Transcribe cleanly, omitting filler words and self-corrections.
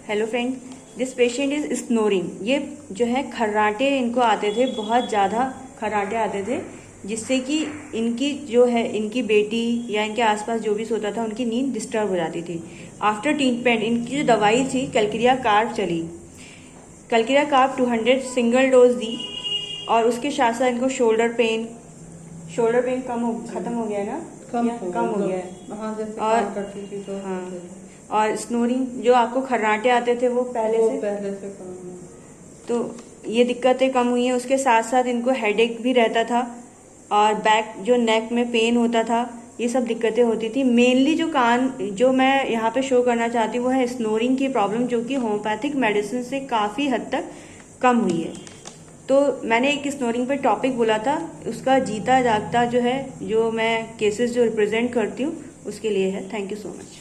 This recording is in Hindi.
Hello friend, this patient is snoring. ये जो है खर्राटे इनको आते थे, बहुत ज़्यादा खर्राटे आते थे, जिससे कि इनकी जो है इनकी बेटी या इनके आसपास जो भी सोता था उनकी नींद डिस्टर्ब हो जाती थी। आफ्टर ट्रीटमेंट इनकी जो दवाई थी कैलकिरिया कार्ब चली। कैलकिरिया कार्ब 200 सिंगल डोज दी और उसके साथ साथ इनको शोल्डर पेन खत्म हो गया ना, कम हो गया है। हाँ, जैसे और काम करती थी तो और स्नोरिंग जो आपको खर्राटे आते थे वो पहले से कम है। तो ये दिक्कतें कम हुई हैं। उसके साथ साथ इनको हेडेक भी रहता था और बैक जो नेक में पेन होता था, ये सब दिक्कतें होती थी। मेनली जो मैं यहाँ पे शो करना चाहती हूँ वो है स्नोरिंग की प्रॉब्लम, जो कि होम्योपैथिक मेडिसिन से काफ़ी हद तक कम हुई है। तो मैंने एक स्नोरिंग पे टॉपिक बोला था, उसका जीता जागता जो है, जो मैं केसेस जो रिप्रेजेंट करती हूँ उसके लिए है। Thank you so much.